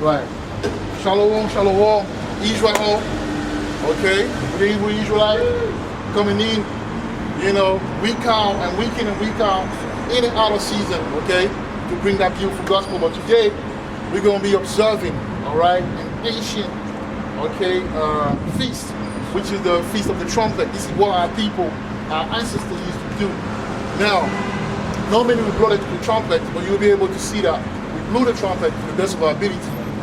Right. Shalom, shalom, Israel. Okay, the Hebrew Israelite coming in, you know, week out and week in and week out, in and out of season, okay, to bring that beautiful gospel. But today, we're going to be observing, all right, an ancient, okay, feast, which is the Feast of the Trumpet. This is what our people, our ancestors used to do. Now, normally we blow it to the trumpet, but you'll be able to see that we blew the trumpet to the best of our ability,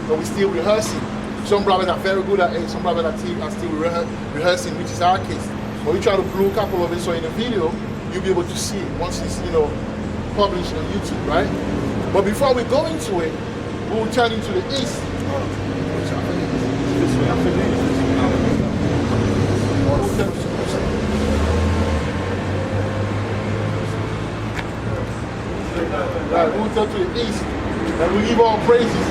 but we're still rehearsing. Some brothers are very good at it, some brothers are still rehearsing, which is our case. But we try to blow a couple of it, so in the video, you'll be able to see it once it's, you know, published on YouTube, right? But before we go into it, we'll turn into the east. Right, we'll turn to the east, and we give all praises.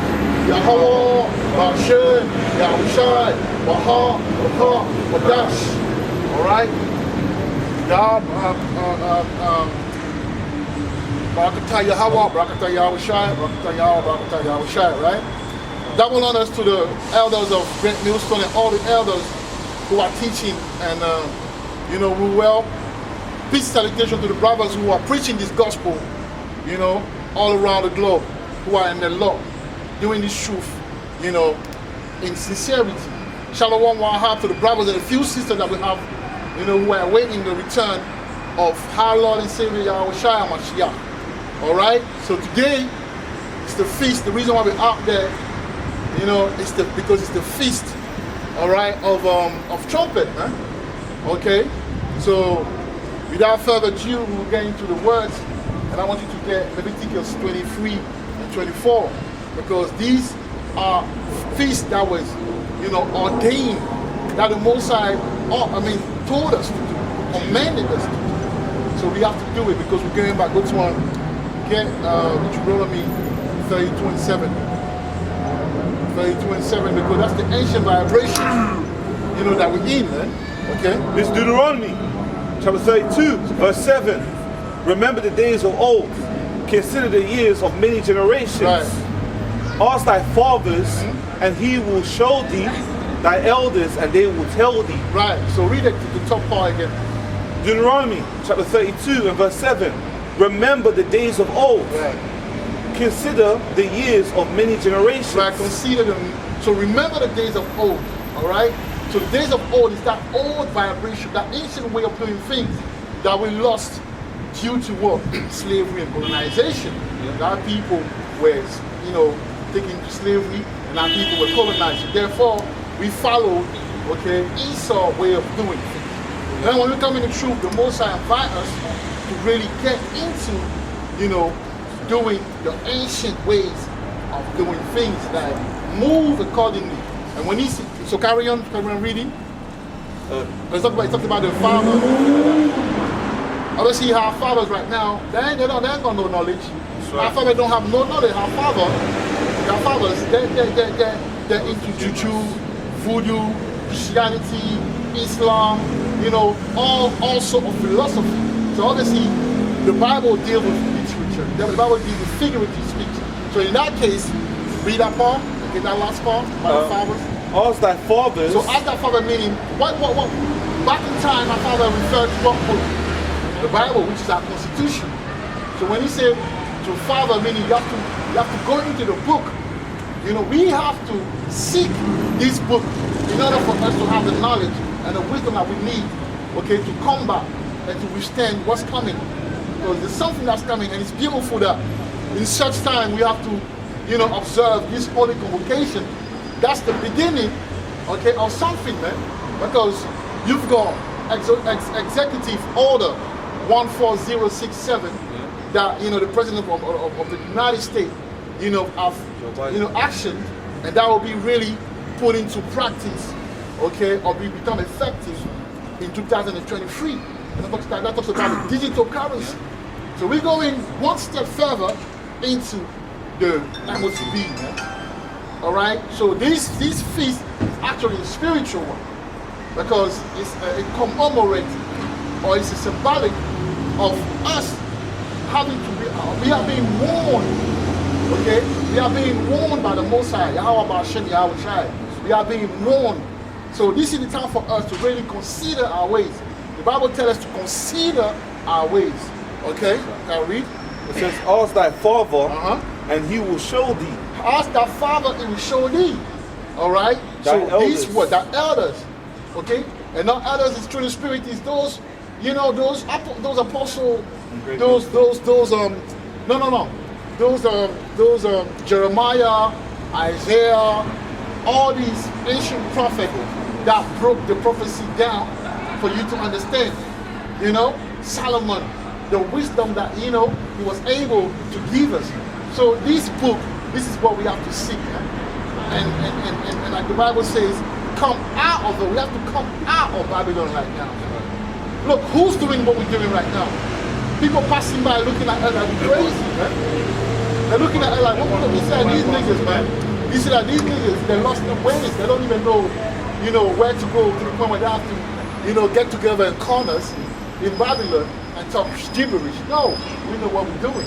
Yahweh, Bashem, Yahushai, Baha, Badash. All right? Barakatah Yahweh, Barakatah Yahushai, Barakatah Yahweh, Barakatah Yahushai, right? Double honors to the elders of Great Millstone and all the elders who are teaching and, you know, we well. Peace salutation to the brothers who are preaching this gospel, you know, all around the globe, who are in the law, doing this truth, you know, in sincerity. Shalom Wahab to the brothers and a few sisters that we have, you know, who are awaiting the return of our Lord and Savior Yahushua Mashiach. All right? So today, it's the feast. The reason why we're out there, you know, is because it's the feast, all right, of Trumpet, man. Okay? So, without further ado, we'll get into the words, and I want you to get Leviticus 23 and 24, because these are feasts that was, you know, ordained, that the Most High, told us to do, commanded us to do. So we have to do it because we're going back. Go to one, get Deuteronomy 30:27. 30:27, because that's the ancient vibration, you know, that we're in, man. Okay? This Deuteronomy, chapter 32, verse 7. Remember the days of old. Consider the years of many generations. Right. Ask thy fathers, and he will show thee, thy elders, and they will tell thee. Right. So read it to the top part again. Deuteronomy, chapter 32, and verse 7. Remember the days of old. Right. Consider the years of many generations. Right. Consider them. So remember the days of old. All right. So the days of old is that old vibration, that ancient way of doing things that we lost due to what? Slavery and colonization. Yeah. Our people were, you know, taken to slavery, and our people were colonized. Therefore, we followed, okay, Esau's way of doing things. Then when we come in the truth, the Most High invite us to really get into, you know, doing the ancient ways of doing things that move accordingly. And when he so carry on reading. Let's talk about the father. Obviously, our fathers right now, they ain't got no knowledge. Right. Our fathers don't have no knowledge. Our fathers, they're into juju, voodoo, Christianity, Islam, you know, all sorts of philosophy. So obviously, the Bible deals with literature. The Bible deals with figurative speech. So in that case, read that part, okay, that last part, about the fathers. Ask thy fathers. So ask thy father meaning, what? Back in time, our father referred to what book? The Bible, which is our constitution. So when he said to father, meaning you have to go into the book. You know, we have to seek this book in order for us to have the knowledge and the wisdom that we need, okay, to combat and to withstand what's coming. Because there's something that's coming, and it's beautiful that in such time we have to, you know, observe this holy convocation. That's the beginning, okay, of something, man. Because you've got Executive Order 14067 that, you know, the President of the United States, you know, have, you know, action, and that will be really put into practice, okay, or become effective in 2023. And that talks about the digital currency. So we're going one step further into the MOTB. All right. So this feast is actually a spiritual one because it's a commemorative, or it's a symbolic of us having to be, we are being warned Okay? We are being warned by the Most High. Yahweh Ba'ashem Yahweh Shai. We are being warned. So this is the time for us to really consider our ways. The Bible tells us to consider our ways. Okay? Can I read? It says, ask thy father, and he will show thee. Ask thy father, and he will show thee. Alright? So these were the elders. Okay? And not elders is through the Spirit, is those, you know, those apostles, those Jeremiah, Isaiah, all these ancient prophets that broke the prophecy down for you to understand. You know, Solomon, the wisdom that, you know, he was able to give us. So this book, this is what we have to seek. And like the Bible says, come out of it. We have to come out of Babylon right now. Look, who's doing what we're doing right now? People passing by looking at us like crazy, man. They're looking at us like, what you say, these niggas, man. You see that these niggas, they lost their ways. They don't even know, you know, where to go to the point where they have to, you know, get together in corners in Babylon and talk gibberish. No, we know what we're doing.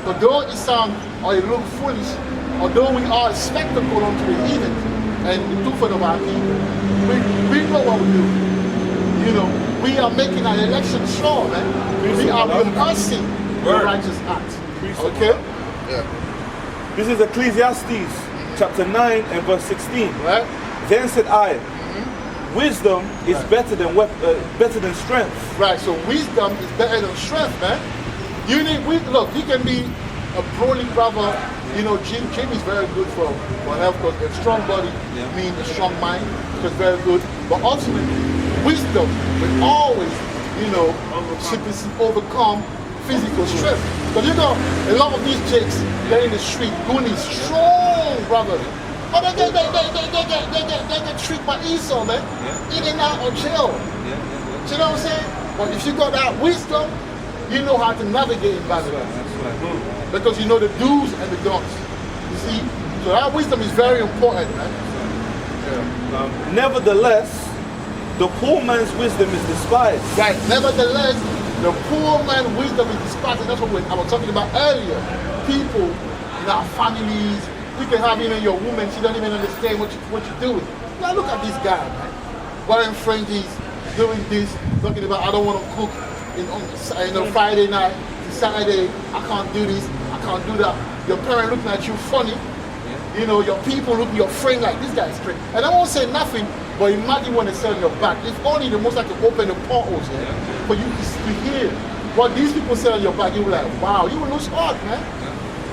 Although it sounds or it looks foolish, although we are a spectacle unto the heathen and the two-foot of our people, we know what we're doing. You know, we are making an election sure, man. We are rehearsing the righteous act. Okay? Yeah. This is Ecclesiastes chapter 9 and verse 16. Right? Then said I, wisdom is better than strength. Right, so wisdom is better than strength, man. You need, look, you can be a broly brother, you know, gym is very good for health, because a strong body means a strong mind, so it's very good. But ultimately, wisdom will always, you know, overcome physical strength. Because you know, a lot of these chicks, they're in the street, goonies, strong brothers. Oh, they get tricked by Esau, man. In and out of jail. So you know what I'm saying? But if you got that wisdom, you know how to navigate in Babylon. Because you know the do's and the don'ts. You see? So that wisdom is very important, man. Yeah. Nevertheless, the poor man's wisdom is despised. Right. Nevertheless, the poor man's wisdom is despised. And that's what I was talking about earlier. People in our families, you can have even your woman, she doesn't even understand what you're doing. Now look at this guy, man. Wearing fringes, doing this, talking about I don't want to cook on Friday night, Saturday, I can't do this, I can't do that. Your parent looking at you funny. You know, your people looking at your friend like this guy is crazy. And I won't say nothing, but imagine when they sell on your back. If only the most I can open the portals here for you to hear what these people say on your back, you will be like, wow, you will lose heart, man.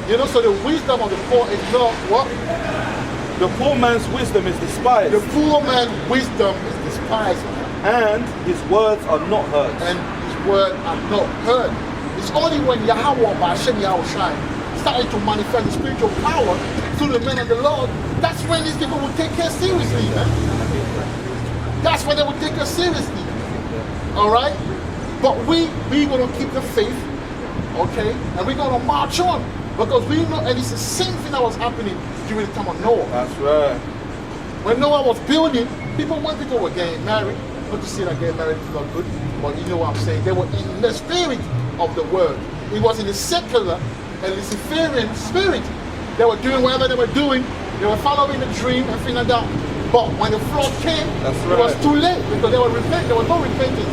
You know, so the wisdom of the poor is not what? The poor man's wisdom is despised. The poor man's wisdom is despised. And his words are not heard. And his words are not heard. It's only when Yahweh Ba'ashem Yahweh Shai started to manifest the spiritual power through the men of the Lord, that's when these people will take us seriously, man. That's when they will take us seriously. Alright? But we're going to keep the faith, okay? And we're going to march on. Because we know, and it's the same thing that was happening during the time of Noah. That's right. When Noah was building, when people were getting married, not to say that getting married is not good, but you know what I'm saying, they were in the spirit of the word. It was in the secular and Luciferian spirit. They were doing whatever they were doing, they were following the dream and things like that. But when the flood came, it was too late because they were repenting. There was no repentance.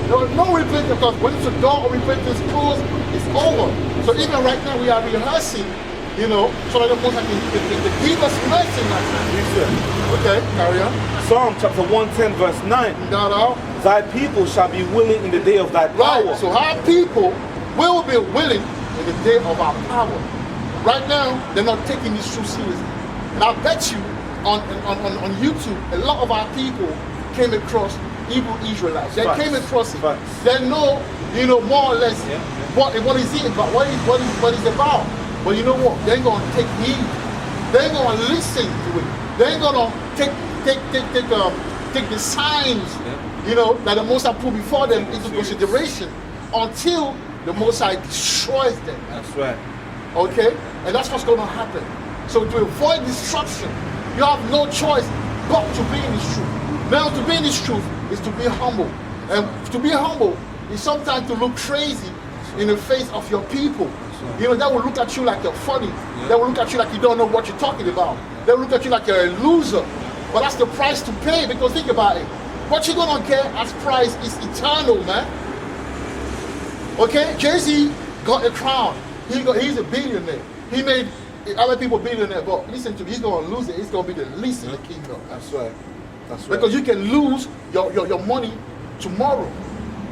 There was no repentance because when the door of repentance closed, it's over. So even right now we are rehearsing, you know, so that the Most High can give us mercy in that time. Okay, carry on. Psalm chapter 110 verse 9. Thy people shall be willing in the day of thy power. Right, so our people will be willing in the day of our power. Right now, they're not taking this truth seriously. And I bet you on YouTube, a lot of our people came across Hebrew Israelites. They came across it. They know, you know, more or less what is it about, what is about. But you know what? They're going to take heed. They're going to listen to it. They're going to take the signs, you know, that the Most High put before them into consideration until the Most High destroys them. That's right. Okay? And that's what's going to happen. So to avoid destruction, you have no choice but to be in this truth. Now to be in this truth is to be humble. And to be humble is sometimes to look crazy in the face of your people. right. You know, they will look at you like you're funny. They will look at you like you don't know what you're talking about. They will look at you like you're a loser. But that's the price to pay, because think about it. What you're gonna get as price is eternal, man. Okay, Jay-Z got a crown. He's a billionaire. He made other people billionaire, but listen to me, he's gonna lose it. He's gonna be the least in the kingdom. That's right. That's right. Because you can lose your money tomorrow.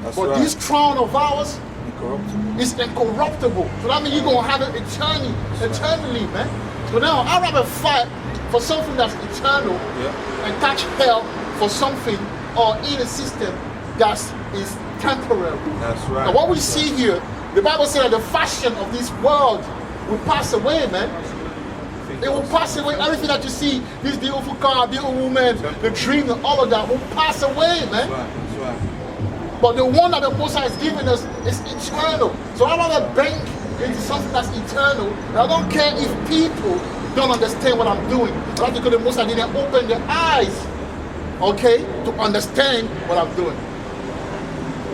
That's but right. this crown of ours Incorruptible. is incorruptible. So that means you're gonna have it eternally, man. So now I'd rather fight for something that's eternal and catch hell for something or in a system that is temporary. That's right. Now what we see here, the Bible says that the fashion of this world will pass away, man. It will pass away. Everything that you see, this beautiful car, beautiful woman, the dream, and all of that will pass away, man. That's right. That's right. But the one that the Most High has given us is eternal. So I want to bank into something that's eternal. And I don't care if people don't understand what I'm doing. That's because the Most High didn't open their eyes, okay, to understand what I'm doing.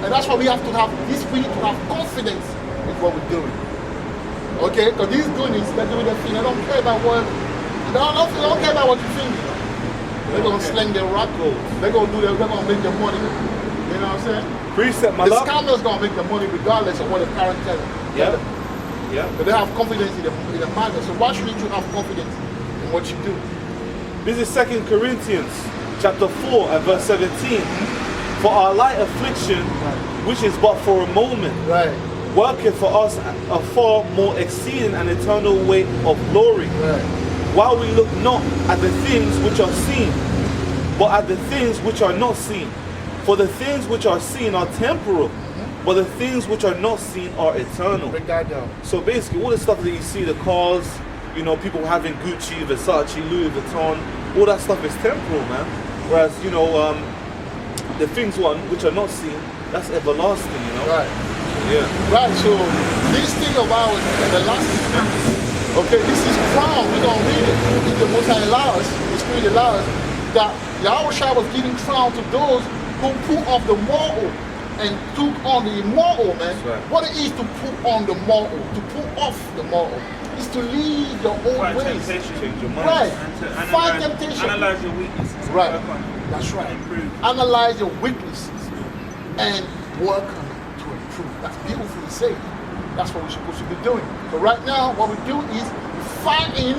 And that's why we have to have this. We need to have confidence in what we're doing. Okay, because these goonies, they're doing their thing. They don't care about what. They don't care about what you think. They're gonna sling their rock gold. They're gonna make their money. You know what I'm saying? Precept, my The love. scammers gonna make the money regardless of what the parent tell them. Yeah. Yeah. But they have confidence in the matter. So why shouldn't you have confidence in what you do? This is 2 Corinthians chapter 4 and verse 17. For our light affliction, which is but for a moment, Right. worketh for us a far more exceeding and eternal weight of glory. Right. While we look not at the things which are seen, but at the things which are not seen. For the things which are seen are temporal, but the things which are not seen are eternal. Break that down. So basically, all the stuff that you see, the cars, you know, people having Gucci, Versace, Louis Vuitton, all that stuff is temporal, man. Whereas, you know, the things which are not seen, that's everlasting, you know. Right. Yeah. Right. So this thing about the last, okay, this is crown. We're gonna read it. If the Most High allows, the Spirit allows, that Yahushua was giving crown to those who put off the mortal and took on the immortal, man. That's right. What it is to put on the mortal, to put off the mortal, is to leave your old Fight ways. temptation. Change your mind. Right. And to Fight analyze, temptation. analyze your weaknesses. and Right. work on it. That's right. Improve. Analyze your weaknesses and work on it to improve. That's beautifully said. That's what we're supposed to be doing. So right now, what we do is fighting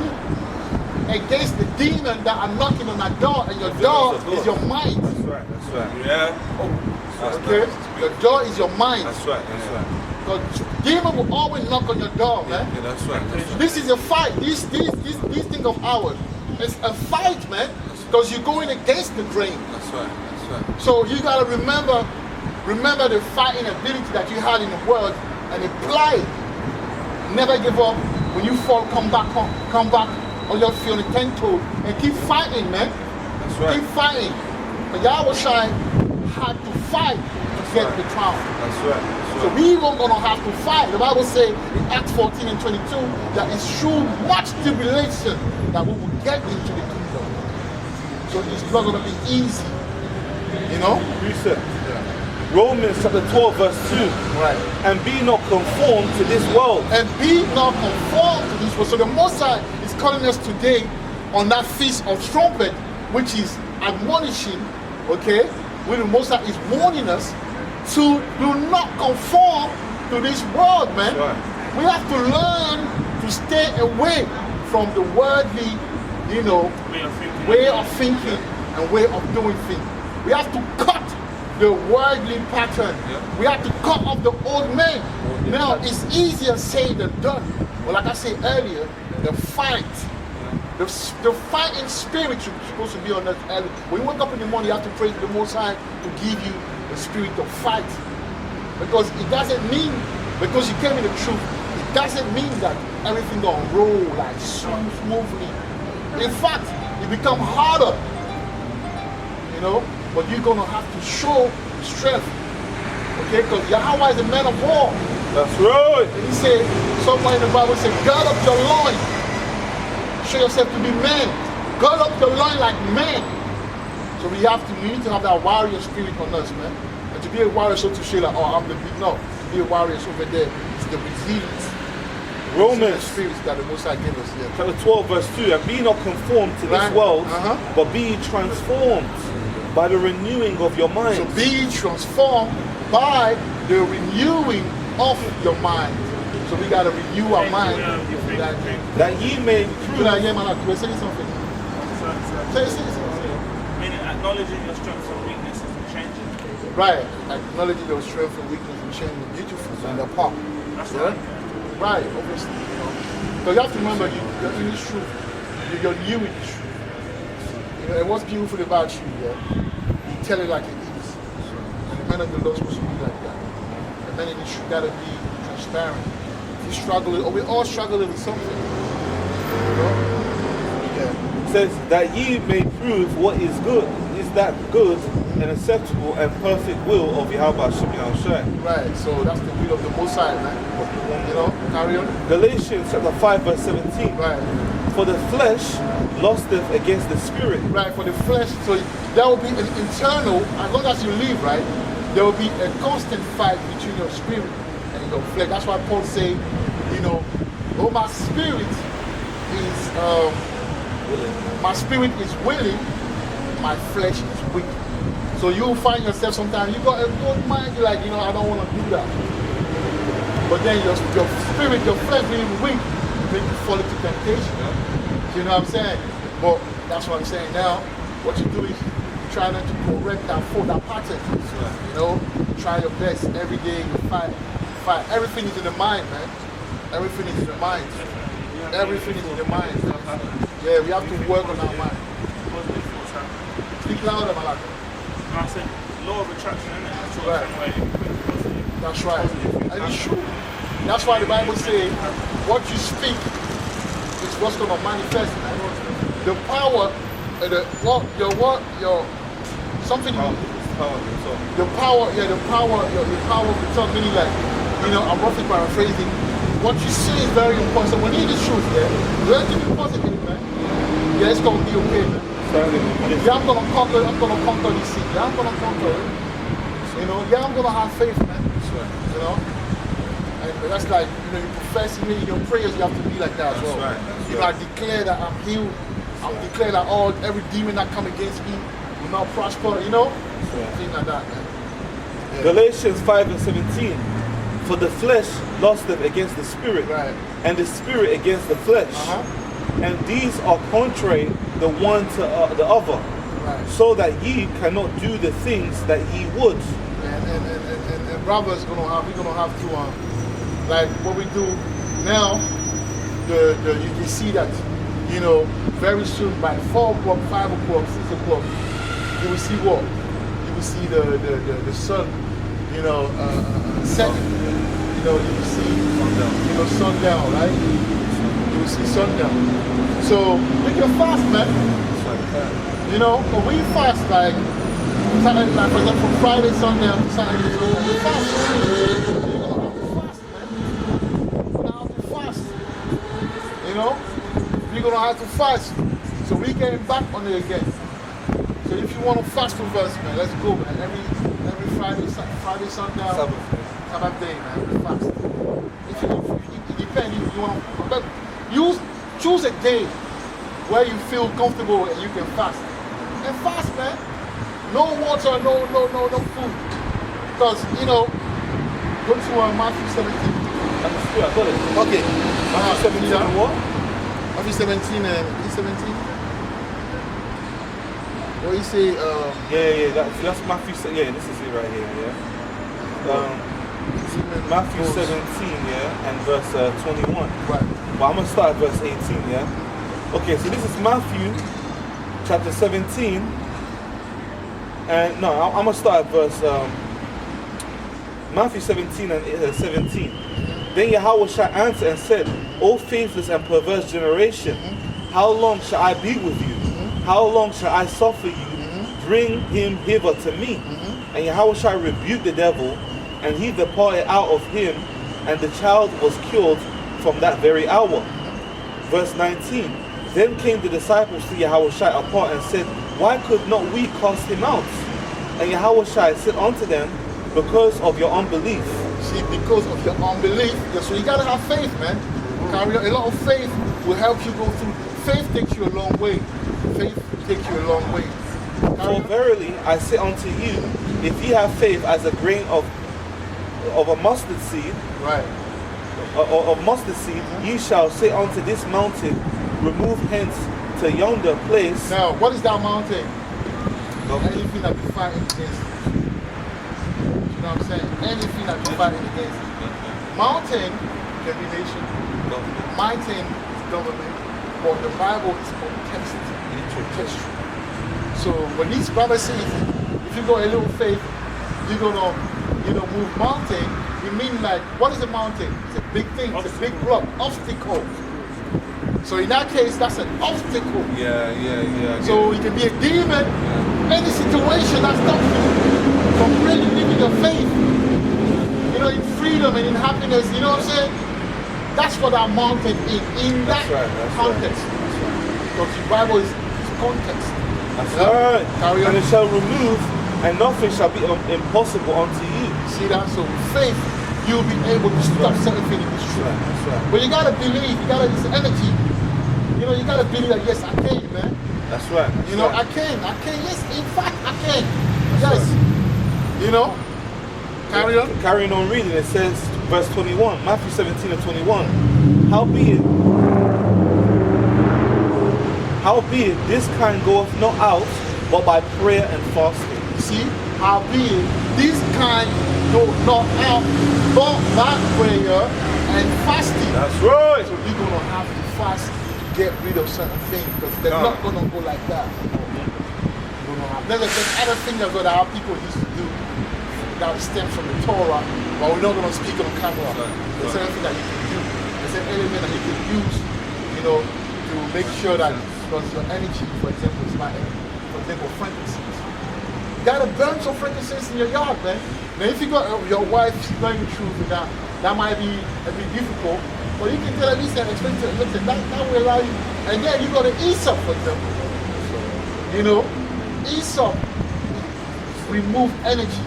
against the demon that are knocking on that door, and your door is your mind. That's right. That's right. Yeah. Okay? Your door is your mind. That's right. That's right. Because demon will always knock on your door, man. Yeah, that's right. That's right. This is a fight. This thing of ours. It's a fight, man. Because you're going against the grain. That's right. That's right. So you gotta remember the fighting ability that you had in the world and apply it. Never give up. When you fall, come back on your feet on the 10 toe and keep fighting, man. That's right. Keep fighting. But Yahushua had to fight to get the crown. That's right. That's So right. we were gonna have to fight. The Bible says in Acts 14 and 22 that it's through much tribulation that we will get into the kingdom. So it's not gonna be easy. You know? Precept. Romans chapter 12 verse 2. Right. And be not conformed to this world. And be not conformed to this world. So the Most High is calling us today on that feast of trumpet, which is admonishing, okay? Where the Most High is warning us to do not conform to this world, man. That's right. We have to learn to stay away from the worldly, you know, way of thinking and way of doing things. We have to cut the worldly pattern. Yeah. We have to cut off the old man. Now it's easier said than done. But like I said earlier, the fight, the fighting spirit you're supposed to be on that early. When you wake up in the morning, you have to pray to the Most High to give you the spirit of fight. Because it doesn't mean, because you came in the truth, it doesn't mean that everything gonna roll like smoothly. In fact, it become harder. You know? But you're gonna have to show strength. Okay? Because Yahweh is a man of war. That's right. And he said, somewhere in the Bible said, gird up your loin. Show yourself to be man. Gird up your loin like man. So we need to have that warrior spirit on us, man. And to be a warrior, so to say like, oh, I'm the big, no. To be a warrior over there is the resilience. Romans spirits that the Most High gave us. Yeah. chapter 12 verse 2, and be not conformed to this world, but be ye transformed by the renewing of your mind. So be ye transformed by the renewing of your mind. So we got to renew our mind. That ye may prove. Say something. Say something. Meaning acknowledging your strengths and weaknesses and changing. Right. Acknowledging your strength and weakness and changing. Beautiful. And the pop. That's right. Right, obviously. Because you have to remember, you're in this truth. You're new in this truth. And what's beautiful about you, you tell it like it is. And the men of the Lord supposed to be like that. The men in this truth gotta be transparent. If you struggle, or we're all struggling with something. You know? Yeah. It says that ye may prove what is good. Is that good and acceptable and perfect will of Yahweh Hashem Yahushua. Right, so that's the will of the Most High, man. You know, carry on. Galatians chapter 5 verse 17. Right. For the flesh lusteth against the spirit. Right, for the flesh, so there will be an internal, as long as you live, right, there will be a constant fight between your spirit and your flesh. That's why Paul say, you know, oh, my spirit is willing, my flesh is weak. So you'll find yourself sometimes, you got a good mind, you're like, you know, I don't want to do that. But then your spirit, your flesh being weak, make you fall into temptation. You know what I'm saying? But that's what I'm saying now. What you do is you try not to correct that fault, that pattern. You know, try your best every day. You fight. Everything is in the mind, man. Everything is in the mind. Everything is in the mind. Yeah, we have to work on our mind. Speak louder, Malaka. I said, law of attraction, isn't it? That's right. That's right. And it's true. That's why the Bible says, what you speak is what's going to manifest. The power, something. The power of the tongue, meaning like, you know, I'm roughly paraphrasing. What you say is very important. So when you hear the truth, yeah, learn to be positive, man. Yeah, it's going to be okay, man. Yeah, I'm going to conquer this thing. Yeah, I'm going to conquer it. You know, yeah, I'm going to have faith, man. You know? And that's like, you know, you profess in your prayers, you have to be like that as well. Right. You know, I declare that I'm healed. I declare that every demon that come against me will not prosper, you know? Things like that, man. Yeah. Galatians 5 and 17. For the flesh lusteth against the spirit, right, and the spirit against the flesh. And these are contrary the one to the other, right, so that ye cannot do the things that ye would. And brothers, we're gonna have to like what we do now. You can see that, you know, very soon by 4 o'clock, 5 o'clock, 6 o'clock, you will see what? You will see the sun, you know, setting. You know, you will see, you know, sundown, right? You will see sundown. So we can fast, man. You know, but we fast like for example, from Friday sundown to Saturday, we fast. You're gonna have to fast, man. You're gonna have to fast. You know, you're gonna have to fast. So we getting back on it again. So if you want to fast with us, man, let's go, man. Every Friday sundown. Sabbath day, man, we fast. It depends. You want to, but choose a day where you feel comfortable and you can fast. And fast, man. No water, no food. Because, you know, go to Matthew 17. Yeah, I got it. Okay. Matthew 17 and what? Matthew 17 and 17. What you say? That's Matthew. Yeah, this is it right here. Yeah. Matthew 17, yeah, and verse 21. Right. But I'm going to start at verse 18, yeah. Okay, so this is Matthew chapter 17. And no, I'm going to start at verse Matthew 17 and 17. Then Yahweh shall answer and said, O faithless and perverse generation, how long shall I be with you? How long shall I suffer you? Bring him hither to me. And Yahweh shall rebuke the devil, and he departed out of him, and the child was cured from that very hour. Verse 19. Then came the disciples to Yahushua apart and said, Why could not we cast him out? And Yahushua said unto them, Because of your unbelief. See, because of your unbelief. So you gotta have faith, man. Carry on. A lot of faith will help you go through. Faith takes you a long way. Faith takes you a long way. For verily I say unto you, if ye have faith as a grain of a mustard seed, Right. of mustard seed, ye shall say unto this mountain, remove hence to yonder place. Now, what is that mountain? Anything that you're fighting against. You know what I'm saying? Anything that you're fighting against. Mountain can be nation. Mountain is government. But the Bible is contextual. So when these brothers say, if you got a little faith, you're gonna, move mountain. It means like, what is a mountain? It's a big thing. It's a big block, obstacle. So in that case, that's an obstacle. Yeah. So it can be a demon, any situation that stops you from really living your faith. In freedom and in happiness, you know what I'm saying? That's what our mountain is in that context. Because the Bible is context. That's right. Carry on. And it shall remove, and nothing shall be impossible unto you. See that? So with faith, you'll be able to stop certain things in this truth. That's right. But you gotta believe, you gotta use energy. You gotta believe that yes, I can, man. That's right. I can. Yes, in fact, I can. Yes. Carry on. Carrying on reading, it says, verse 21, Matthew 17 and 21. Howbeit, this kind goeth not out, but by prayer and fasting. See, howbeit, this kind go not out, but by prayer and fasting. That's right. So you're gonna have to fast to get rid of certain things, because they're not gonna go like that. There's other things that our people used to do that stems from the Torah, but we're not going to speak on camera. There's certain things that you can do. There's an element that you can use, to make sure that, because your energy, for example, is not energy. For example, frankincense. You got to burn some frankincense in your yard, man. Now, if you got your wife going through that, that might be a bit difficult, but you can tell at least and explain to her, listen, that will allow you. And then you got to Aesop, for example. Aesop remove energy.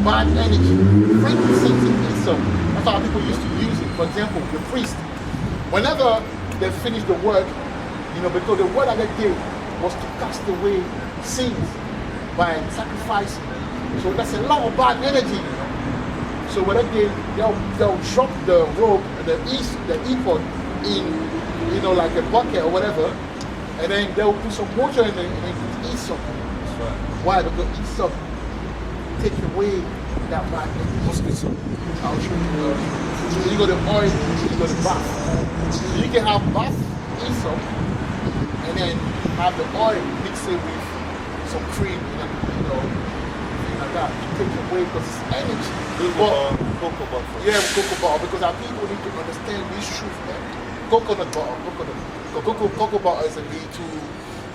Bad energy. Frankincense and Aesop. That's how people used to use it. For example, the priest, whenever they finished the work, because the work that they did was to cast away sins by sacrificing. So that's a lot of bad energy. So what they did, they'll drop the robe, the ephod in, like a bucket or whatever, and then they'll put some water in it and then put Aesop. Why? Because Aesop take away that bad energy. I'll show you. So you got the oil, you got the bath. So you can have bath, Aesop, and then have the oil, mix it with some cream, thing like that. To take away because it's energy. Cocoa butter. Yeah, cocoa butter, because our people need to understand this truth, man. Coconut butter, cocoa butter is a bit too.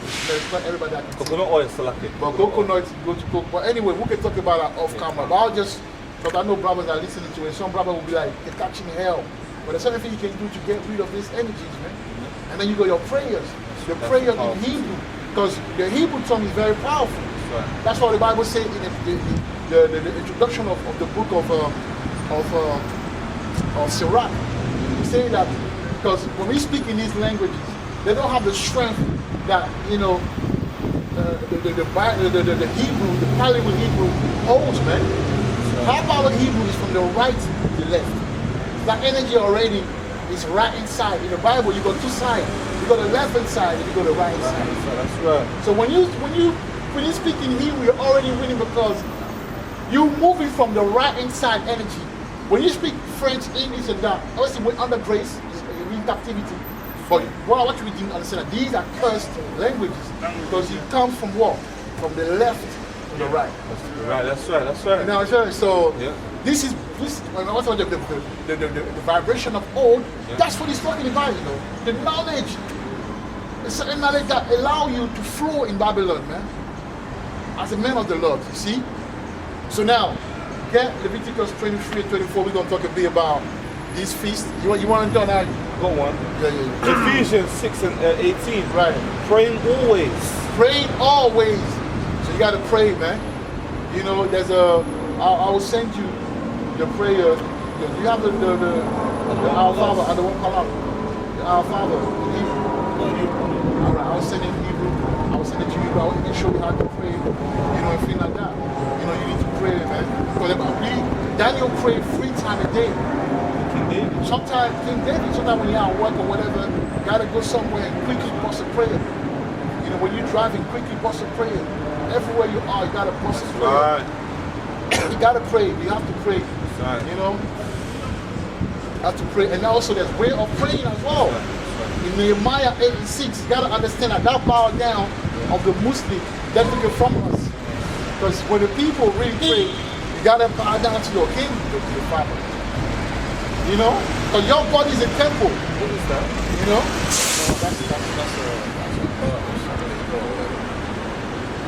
It's not everybody that can Coconut oil is still like it. But coconut, you go to coke. But anyway, we can talk about that off camera. But I'll just, because I know brothers are listening to it. Some brother will be like, they're catching hell. But there's something you can do to get rid of these energies, man. And then you got your prayers. The prayer in Hebrew. Because the Hebrew tongue is very powerful. That's what the Bible says in the introduction of the book of Sirach. It says that because when we speak in these languages, they don't have the strength that the Hebrew, the Bible Hebrew holds, man. How Bible Hebrew is from the right to the left. That energy already is right inside. In the Bible, you got two sides. You got the left hand side and you got the right hand side. That's right. So when you speak in Hebrew, you're already winning because you're moving from the right hand side energy. When you speak French, English, and that, obviously we're under grace, you're in captivity. But what we didn't understand, that these are cursed languages because it comes from what? From the left to the right. That's right. You know what I'm saying? So this when I was talking about the vibration of old, that's what he's talking about, The knowledge. A certain knowledge that allow you to flow in Babylon, man. As a man of the Lord, you see? So now, get Leviticus 23 and 24, we're going to talk a bit about these feasts. You want to do that? Go on. Yeah. Ephesians 6 and 18. Right. Praying always. Praying always. So you got to pray, man. There's I will send you the prayer. You have the The Our Father, I don't call out. The Our Father in Hebrew. Alright, I'll send it in Hebrew. I'll send it to you. I'll even show you how to pray. You know, and things like that. You know, you need to pray, man. Because Daniel prayed 3 times a day. King David. Sometimes King David, sometimes when you're at work or whatever, you gotta go somewhere and quickly bust a prayer. You know, when you're driving, quickly bust a prayer. Everywhere you are, you gotta bust a prayer. Right. You gotta pray. You have to pray. Right. You know, you have to pray. And also, there's way of praying as well. In Nehemiah 8:6, you gotta understand that bow down of the Muslim that took it from us. Because when the people really pray, you gotta bow down to your king, to the Father. You know, because your body is a temple. What is that? You know.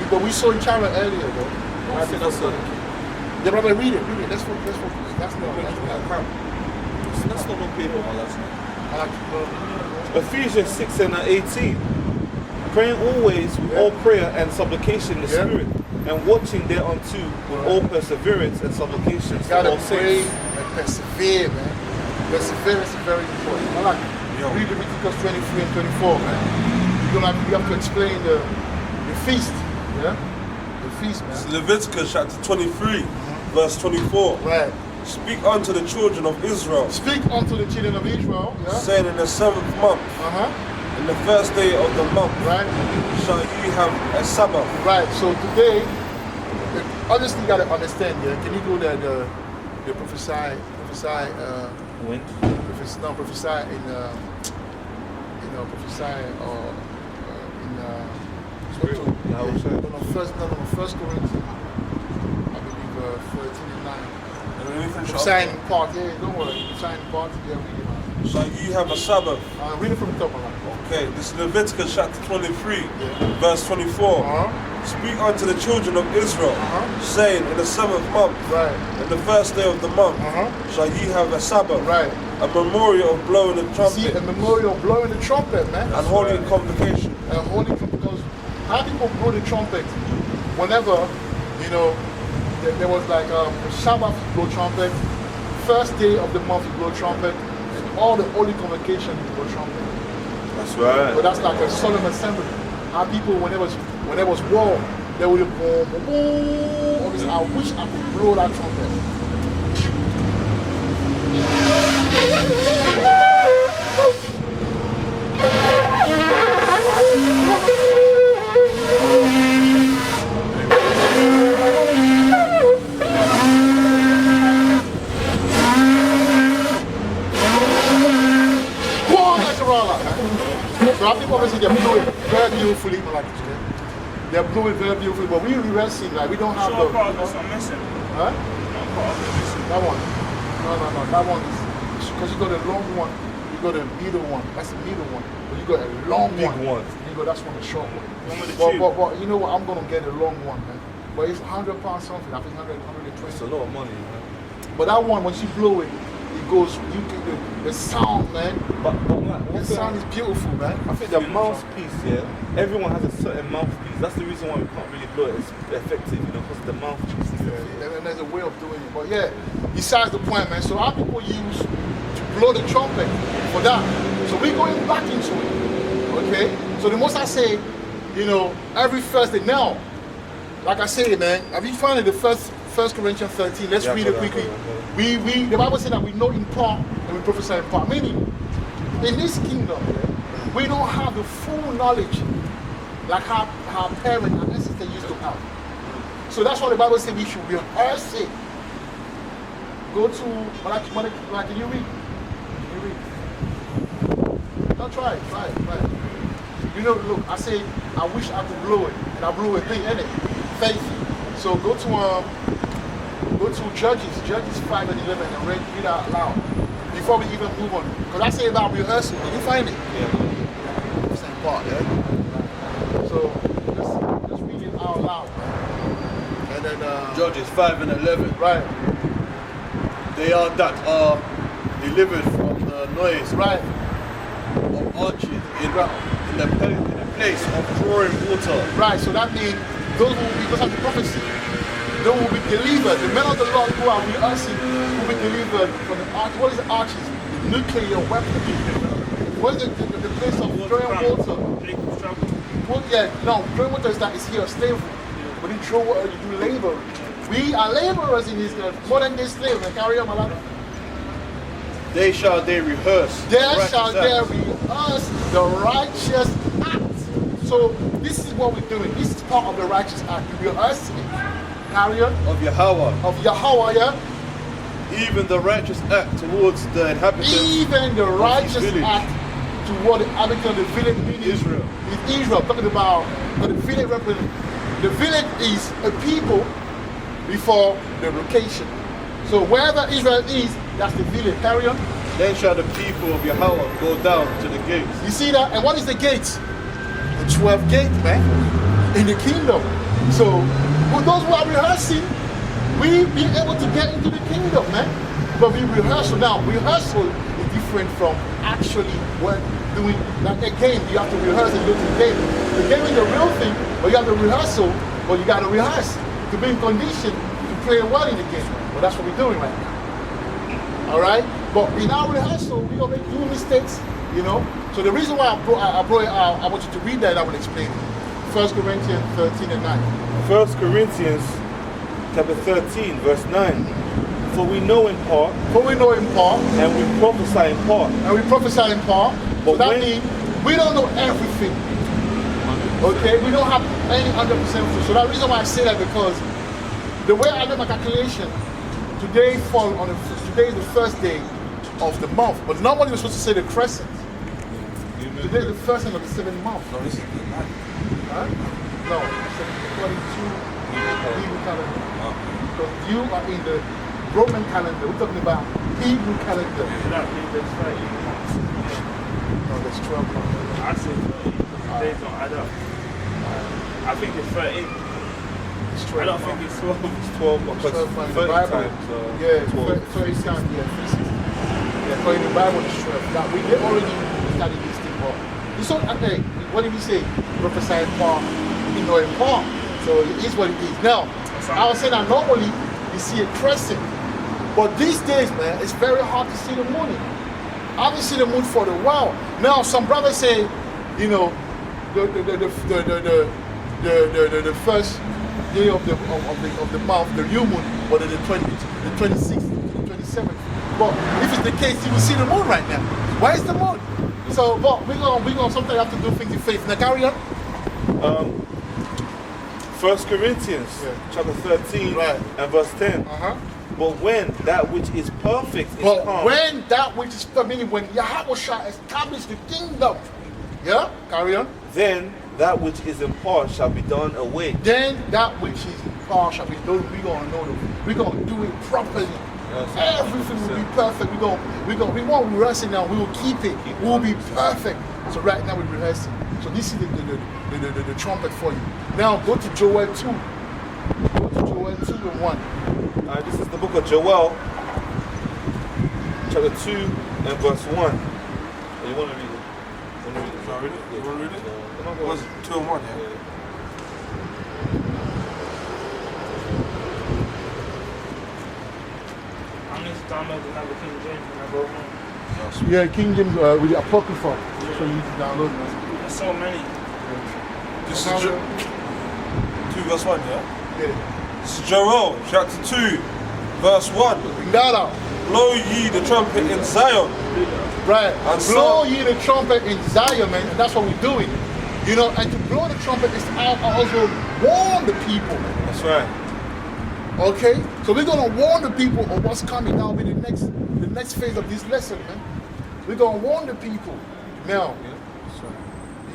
But we saw in China earlier, though. I think that's a... Yeah, brother, read it. Let's focus. That's not no paper, my last name. I like to Ephesians 6:18. Praying always with all prayer and supplication in the Spirit, and watching thereunto with all perseverance and supplications You gotta for all pray saints. and persevere, man. Perseverance is very important. I like it. Read Leviticus 23 and 24, man. You have to explain the feast, yeah? The feast, It's man. Leviticus chapter 23, verse 24. Right. Speak unto the children of Israel, Speak unto the children of Israel, yeah? saying, in the 7th month, in the first day of the month, Right. shall ye have a Sabbath. Right, so today, obviously you gotta understand, yeah? Can you go there, the prophesy, When? prophesy in, prophesy or First Corinthians, I believe 13 and 9. And when you finish Prophesy up, in part, yeah, don't worry. Prophesy in part, yeah, read it. shall ye have a Sabbath. Read it from the top, man. Okay, this is Leviticus chapter 23, verse 24. Speak unto the children of Israel, saying, in the 7th month, Right. in the first day of the month, shall ye have a Sabbath, Right. a memorial of blowing the See, a trumpet, memorial blowing the trumpet, man. and holy convocation. Holy trumpet, because how people blow the trumpet whenever, you know, there was like Shabbat you blow trumpet, first day of the month you blow trumpet, and all the holy convocation you blow trumpet. That's right. But that's like a solemn assembly. How people, when there was war, they would boom, boom, boom. Obviously, I wish I could blow that trumpet. So our people obviously they blow it very beautifully, like this, okay? They blow it very beautifully, but we reverse it, like we don't have Sure, the. part of this I'm missing. Huh? Part of it missing. That one. No. That one is because you got a long one, you got a middle one. That's the middle one. But you got a long Big one. one. You got that's one the short one. One with the tube. But you know what? I'm gonna get a long one, man. But it's £100 something. I think 120. It's a lot of money, man. But that one, once you blow it, it goes. You get the sound, man. But like, The sound is beautiful, man. I think the mouthpiece, yeah, everyone has a certain mouthpiece. That's the reason why we can't really blow it as effective, you know, because the mouthpiece is And there's a way of doing it. But yeah, besides the point, man. So our people use to blow the trumpet for that. So we're going back into it. Okay? So the most I say, you know, every Thursday now, like I say, man, have you found it the First Corinthians 13? Let's read it quickly. The Bible says that we know in part and we prophesy in part. Meaning, in this kingdom, we don't have the full knowledge like our parents and ancestors used to have. So that's why the Bible says we should rehearse it. Go to, like, can you read? Can you read? No, try it. You know, look, I say, I wish I could blow it, and I blew a thing in it. Faith. So go to Judges 5 and 11, and read out loud before we even move on. Because I say about rehearsal. Can you find it? Yeah. Same part, yeah? So let's read it out loud. And then Judges 5 and 11. right. They are that are delivered from the noise Right. of arches in the place of drawing water. Right. So that means those who will be, because of the prophecy, they will be delivered. The men of the Lord who are rehearsing will be delivered from the arch. What is the arches? The nuclear weapon. What's the place of drawing water? Jacob's trouble. Well, yeah, no, drawing water is that it's here slavery. When you draw water, you do labor. We are laborers in this modern day slaves. And carry on, my love. They shall they rehearse. There shall there rehearse the righteous act. So this is what we're doing. This is part of the righteous act. We rehearse it. Carry on. Of Yahweh. Of Yahweh, yeah? Even the righteous act towards the inhabitants. Even the righteous village. act toward the inhabitants of the village, meaning Israel. Is Israel. Talking about the village represents. The village is a people before the location. So wherever Israel is, that's the village. Carry on. Then shall the people of Yahweh go down to the gates. You see that? And what is the gate? The 12 gate, man. In the kingdom. So for those who are rehearsing, we be able to get into the kingdom, man. But we rehearsal now. Rehearsal is different from actually what doing. Like a game, you have to rehearse and go to the game. The game is the real thing, but you have to rehearsal, but you got to rehearse to be in condition to play well in the game. Well, that's what we're doing right now. All right? But in our rehearsal, we always do mistakes, you know. So the reason why I want you to read that, I will explain. 1 Corinthians 13 and 9. 1 Corinthians chapter 13, verse 9. For we know in part, For we know in part, and we prophesy in part. and we prophesy in part. So But that when- means we don't know everything. Okay? We don't have any 100% truth. So that reason why I say that, because the way I do my calculation, today is the first day of the month. But normally we're supposed to say the crescent. Today is the first day of the 7th month. No, this is the night. Huh? No, according to Hebrew calendar. Because you are in the Roman calendar. We're talking about Hebrew calendar. That means there's 30 months. No, there's 12 months. I say 30. Days don't add up. I think it's 13. It's I 12 don't think months. it's 12. It's 12 It's because 12 months in the 30 Bible. times. Yeah, 12. 30 times, yeah, 360. Yeah, according to the Bible, it's 12. Now, we did already study this thing, but you saw, okay, what did he say? Prophesy in part, you know in part. So it is what it is. Now, I was saying that normally you see a crescent, but these days, man, it's very hard to see the moon. I haven't seen the moon for a while. Now, some brothers say, you know, the first day of the month, the new moon, or the 26th, the 27th. But if it's the case, you will see the moon right now. Where is the moon? So, but we're gonna sometimes have to do things in faith. Now carry on. 1 Corinthians Yeah. chapter 13 Right. and verse 10. But when that which is perfect is But come, when that which is meaning when Yahweh shall establish the kingdom, yeah, carry on. then that which is in part shall be done away. Then that which is in power shall be done. We're gonna do it properly. Yes. Everything will be perfect. We won't rehearse it now. We will keep it. We will be perfect. So right now we're rehearsing. So this is the trumpet for you. Now go to Joel 2. Go to Joel 2 and 1. This is the book of Joel, chapter 2 and verse 1. You want to read it? You want to read it? You want to read it? Yeah. Was it 2 and 1, yeah? I need to download another King James when I go home. Yeah, King James with the Apocrypha. So you need to download it. There's so many. This is 2 verse 1, yeah? Yeah. This is Joel, chapter 2, verse 1. Bring that out. Blow ye the trumpet in Zion. Right. And Blow so- ye the trumpet in Zion, man. And that's what we're doing. You know, and to blow the trumpet is to also warn the people. That's right. Okay? So we're gonna warn the people of what's coming. That'll be the next phase of this lesson, man. We're gonna warn the people. Now, That's right.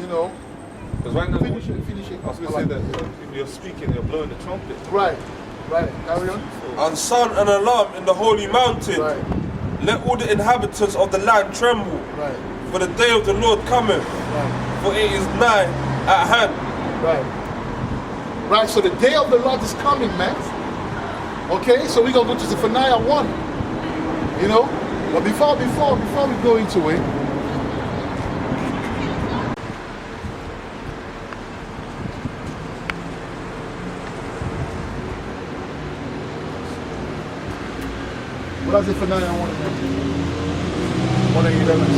you know, Because right now, finish it. I was going to say that if you're speaking, you're blowing the trumpet. Right. Carry on. And sound an alarm in the holy mountain. Right. Let all the inhabitants of the land tremble. Right. For the day of the Lord cometh. Right. For it is nigh at hand. Right. So the day of the Lord is coming, man. Okay, so we're gonna go to Zephaniah 1. You know? But before we go into it, what does Zephaniah 1 mention? 1 and 11 says.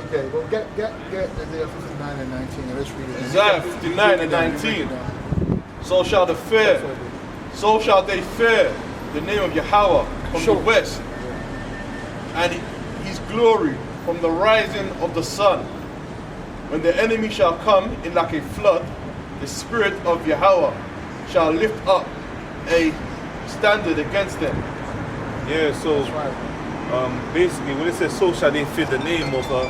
Okay, well, get Isaiah 59 and 19, and let's read it. Isaiah 59 and 19. So shall they fear the name of Yahweh from the west, and his glory from the rising of the sun. When the enemy shall come in like a flood, the spirit of Yahweh shall lift up a standard against them. Yeah, so basically when it says so shall they fear the name of So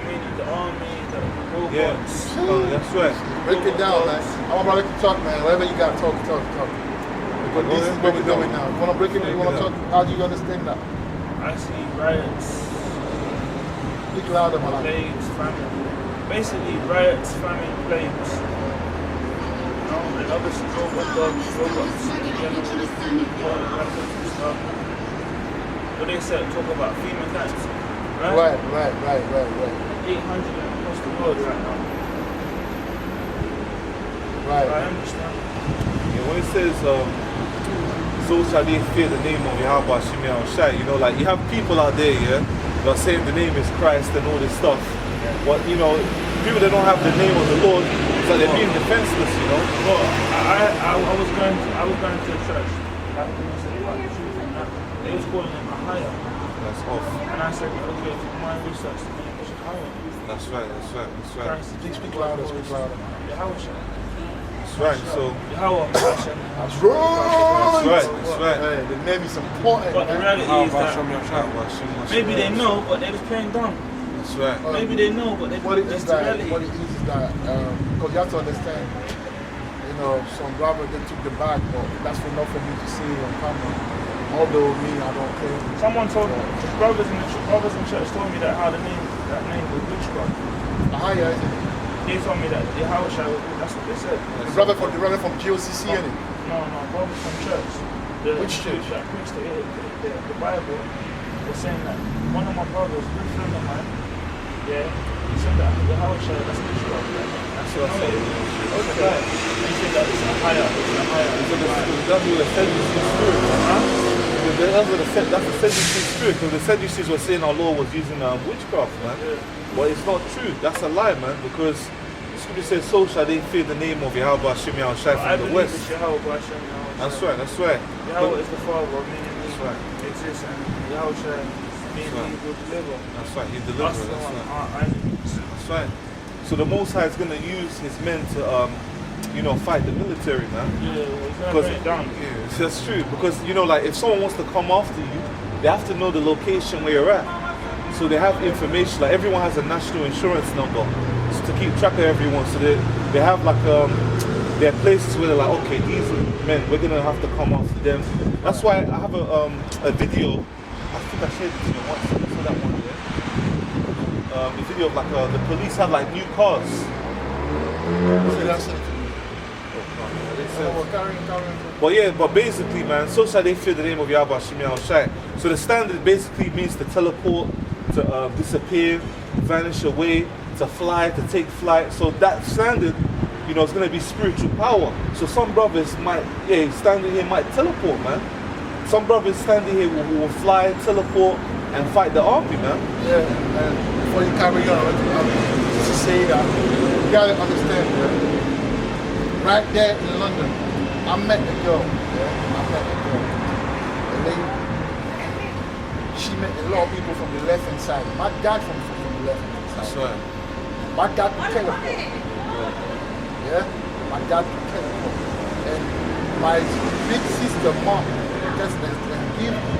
meaning the army, the robots. yeah, that's right. Break it down, man. I want brother to talk, man. Whatever you got, talk. Because this is what we're doing now. You want to break it down? You want to talk? How do you understand that? I see riots, Speak louder, man. plagues, famine. Basically riots, famine, plagues. And obviously robots, what they said, talk about FEMA camps, right? Right. 800 across the world right now. Right. I understand. Yeah, when it says so shall they fear the name of Yahweh Hashem Shai, you know, like you have people out there, yeah, that are saying the name is Christ and all this stuff. But you know, people that don't have the name of the Lord, it's like they're being defenseless, you know. Well, I was going to a church. Like when I said about the truth and that, they was calling him a higher. That's off. And I said, okay, from my research, the name is higher. That's right. Christ, Speak louder. Yahweh Shai. That's right. So Yahweh Hashem. That's right. Hey, the name is important, But the man. reality is that maybe they know, but they was playing dumb. That's right. Maybe they know, but they What it that's is the that, reality. because you have to understand, you know, some brother they took the bag, but that's enough for me to see on camera. Although me, I don't care. Someone told me, brothers in church told me that that name was witchcraft. Ahaya, isn't it? They told me that the Yahweh Shai, that's what they said. The brother from GOCC, isn't it? No, brothers from church. Which church? That preached the Bible. They're saying that one of my brothers, a good friend of mine, yeah, he said that the Yahweh Shai, that's witchcraft. That's what I said. Okay. And he said that it's a higher. That's what the Sadducee spirit. That's the Sadducee spirit. Because the Sadducees were saying our Lord was using witchcraft, man. Yeah. But it's not true. That's a lie, man. Because the scripture says, so shall they fear the name of Yahweh Hashem Shai from the west. It's Yahweh Hashem. That's right. Yahweh is the Father, meaning That's right. He exists, and Yahweh Shai, meaning right. He will deliver. That's right. He Us delivers. the That's one, right. our enemies. That's right. So the Most High is going to use His men to, fight the military, man. Yeah, he's going to Because bring it down. yeah, that's true. Because you know, like if someone wants to come after you, they have to know the location where you're at. So they have information. Like everyone has a national insurance number to keep track of everyone. So they have like there are places where they're like, okay, these men, we're gonna have to come after them. That's why I have a video. I think I shared it to you once. You saw that one, yeah? The video of like the police have like new cars. But basically, man, so shall they fear the name of Yahweh Hashem Shai. So the standard basically means to teleport, to disappear, vanish away, to fly, to take flight. So that standard, is going to be spiritual power. So some brothers standing here might teleport, man. Some brothers standing here will fly, teleport, and fight the army, man. Yeah, and before you carry on, just to say that, you gotta understand, right there in London, I met the girl, and then she met a lot of people from the left-hand side. My dad from the left-hand side. That's right. My dad could teleport. Yeah? My dad could teleport. And my big sister, mom,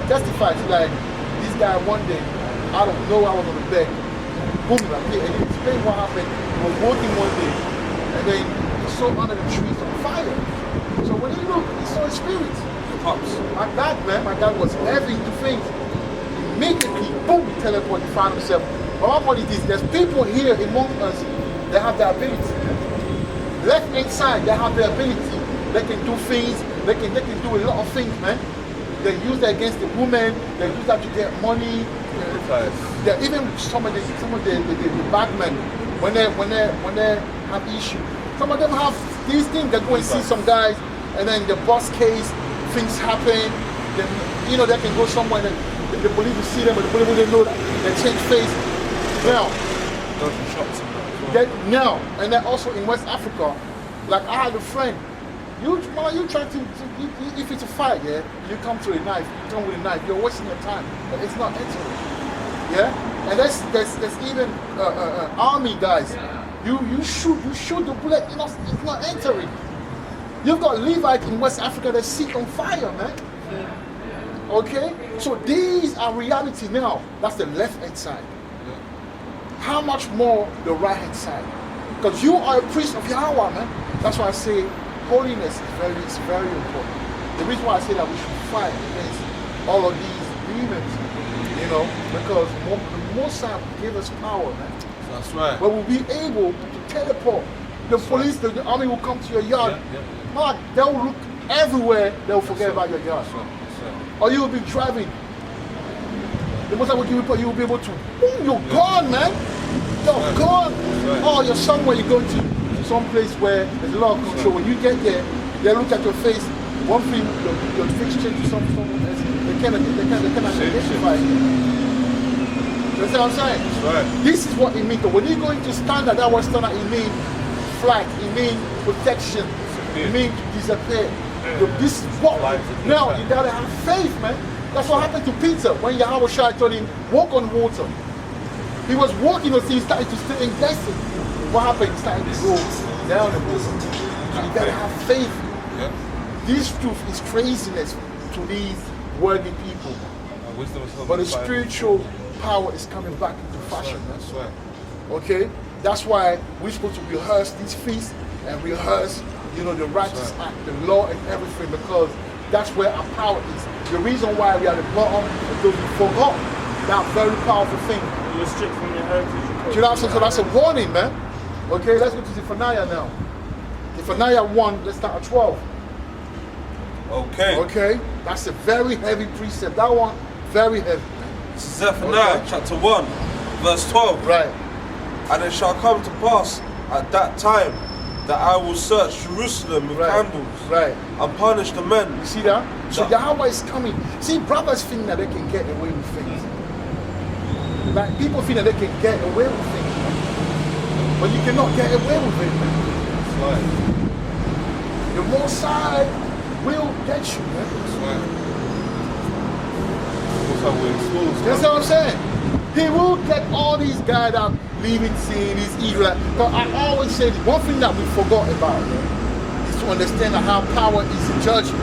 testified. She's like, this guy one day, out of nowhere, I was on the bed, boom, like, and he explained what happened. He was walking one day, and then he saw under the trees on fire. So when he looked, he saw a spirit. My dad was heavy to faint. Immediately, boom, he teleported, he found himself. But what is this? There's people here among us that have the ability. Left hand side, they have the ability. They can do things, they can do a lot of things, man. They use that against the woman, they use that to get money. baptized. Yeah, even some of the bagmen, when they have issue, some of them have these things. They go and see some guys, and then the bus case, things happen. Then they can go somewhere and the police will see them, but the police will know that they change face. Now, now, and then also in West Africa, like I had a friend. You try to if it's a fight, yeah, you come to a knife, you come with a knife, you're wasting your time, but it's not entering. Yeah, and there's even army guys. You shoot the bullet, it's not entering. You've got Levites in West Africa that sit on fire, man. Okay, so these are reality now. That's the left hand side. How much more the right hand side? Because you are a priest of Yahweh, man. That's why I say holiness is very important. The reason why I say that we should fight against all of these demons, because the Most High gave us power, man. That's right. But we'll be able to teleport. The police, the army will come to your yard. Man, they'll look everywhere. They'll forget about your yard. Or you will be driving. The Most High will give you, you will be able to. Boom, you're gone, man. You're gone. Oh, you're somewhere you're going to. Some place where there's a lot of control. When you get there, they look at your face. One thing, your face change to someone else. They cannot identify you. You understand what I'm saying? Right. This is what it means. When you go into standard, that word standard, it means flag, it means protection, it means to disappear. This is what. Now you gotta have faith, man. That's what happened to Peter when Yahweh Shai told him, walk on water. He was walking until he started to stay in destiny. What happened? He started to go down the water. So you gotta have faith. Yeah. This truth is craziness to these worldly people. But the spiritual power is coming back into fashion. That's right. Okay? That's why we're supposed to rehearse these feasts and rehearse, the righteous act, the law and everything, because that's where our power is. The reason why we are the bottom is because we forgot that very powerful thing. You're stripped from your heritage. So that's a warning, man. Okay, let's go to Zephaniah now. Zephaniah 1, let's start at 12. Okay, that's a very heavy precept. That one, very heavy. Zephaniah chapter 1, verse 12. Right. And it shall come to pass at that time that I will search Jerusalem with candles and punish the men. You see that? So Yahweh is coming. See, brothers think that they can get away with things. Like people think that they can get away with things. But you cannot get away with it, man. That's right. The Most High will get you, man. That's right. That's how we expose. That's what I'm saying. He will get all these guys that leaving sin, these evil. But I always say the one thing that we forgot about is to understand that how power is in judgment.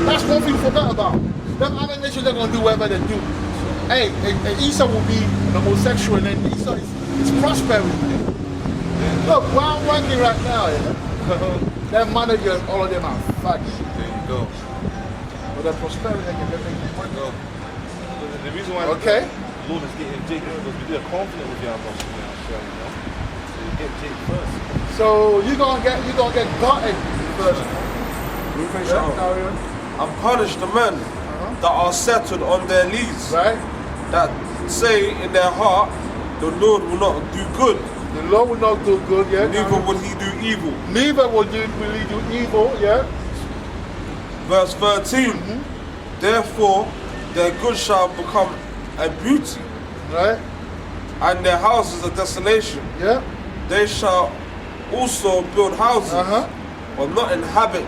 That's one thing we forgot about. Them other nations are going to do whatever they do. Hey, Esau will be an homosexual and then Esau is prospering. Look, where I'm working right now, their managers, all of them are fucking. There you go. But they're prospering, they can make money. The reason why Okay. the Lord is getting Jake because we are confident with your boss now, so you get Jake first. So you're gonna get gutted first. Carry on. And punish the men that are settled on their lees, Right? that say in their heart, the Lord will not do good, The Lord will not do good, yeah. neither will he do evil. Neither will he do evil, yeah. Verse 13, therefore their good shall become a beauty, Right? and their houses a desolation. Yeah. They shall also build houses, but not inhabit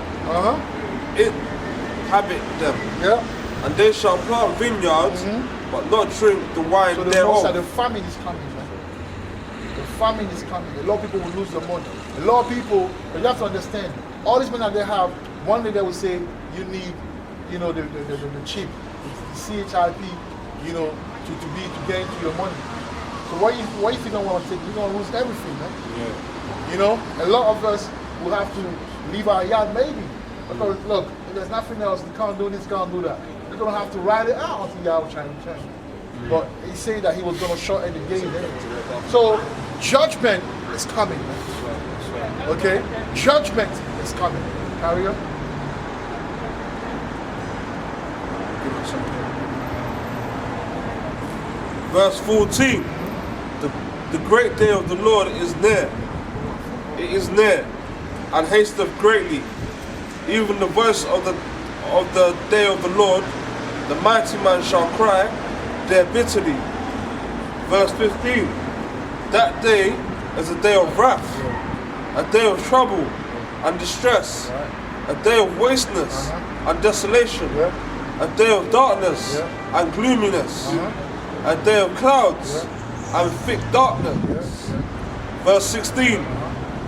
them. Yeah. And they shall plant vineyards, but not drink the wine So the thereof. famine is coming, man. The famine is coming. A lot of people will lose their money. A lot of people, but you have to understand, all these men that they have, one day they will say, you need, the chip, the CHIP, to get into your money. So what if you don't want to take, you're going to lose everything, man. Yeah. A lot of us will have to leave our yard maybe. Because look, if there's nothing else, you can't do this, can't do that. You're going to have to ride it out until Yahweh trying to change. But he said that he was going to shorten the game. So judgment is coming, man. Okay? Judgment is coming. Carry on. Verse 14. The great day of the Lord is near. It is near, and hasteth greatly. Even the voice of the day of the Lord, the mighty man shall cry there bitterly. Verse 15. That day is a day of wrath, a day of trouble and distress, a day of wasteness and desolation, a day of darkness and gloominess, a day of clouds and thick darkness. Verse 16.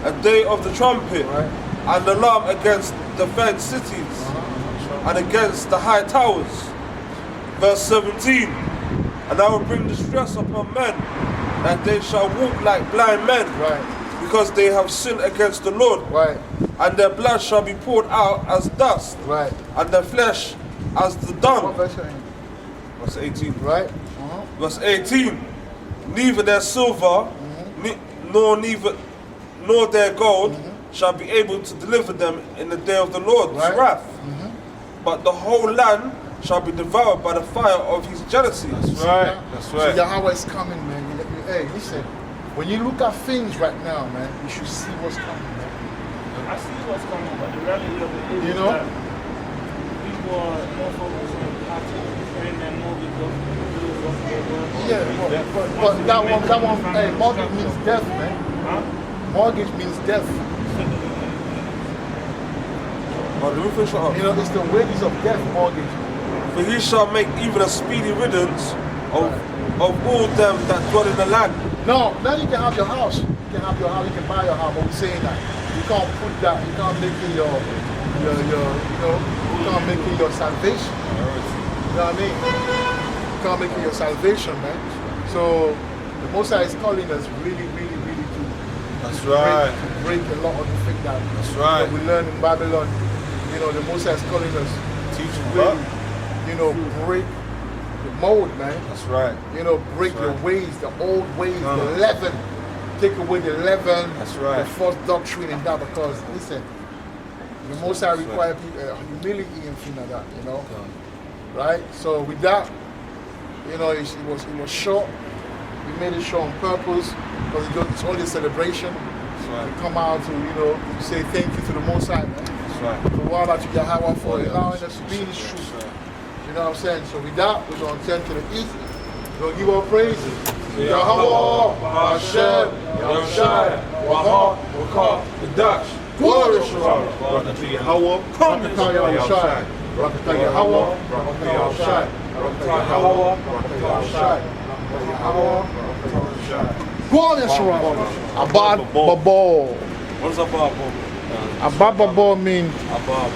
A day of the trumpet and alarm against the fenced cities and against the high towers. Verse 17. And I will bring distress upon men, that they shall walk like blind men, because they have sinned against the Lord. And their blood shall be poured out as dust, and their flesh as the dung. Verse 18. Verse 18. Neither their silver nor their gold shall be able to deliver them in the day of the Lord's wrath. But the whole land shall be devoured by the fire of his jealousy. That's right. That's right. So Yahweh is coming, man. Hey, listen. When you look at things right now, man, you should see what's coming, man. I see what's coming, but the reality of it is You know? that people are more focused on how to paying their mortgage off, do what they want. Yeah, but that one, hey, mortgage means death, man. Huh? Mortgage means death. Let me finish it up. You know, it's the wages of death, mortgage. For he shall make even a speedy riddance of all them that dwell in the land. No, now you can have your house. You can have your house, you can buy your house, but we're saying that. You can't put that, you can't make it your you can't make it your salvation. You know what I mean? You can't make it your salvation, man. So the Most High is calling us really, really, really to That's right. break a lot of the things that That's right. we learn in Babylon. You know, the Most High is calling us Teach to them really, up. you know, break the mold, man. That's right. You know, break That's the right. ways, the old ways, the leaven. Take away the leaven, That's right. the false doctrine and that, because listen, the Most High require people humility and things like that, you know. Right? So with that, you know, it was short. We made it short on purpose because it's only a celebration. That's right. We come out to, you know, to say thank you to the Most High, man. That's right. So what about you, Yahweh, for allowing us to be in this truth. You know what I'm saying? So with that, we're going to turn to the east. We're going to give our praises. Yahweh, Hashem, Yahushai, Wahar, Wakar, the Dutch. Glory Shalom. Rakata Yahweh. Rakata Yahushai. Rakata Yahweh. Rakata Yahushai. Rakata Yahweh. Rakata Yahushai. Rakata Yahweh. Rakata Yahushai. Glory Shalom. Abad Babor. What is a Bible? Abad Babor means Abab.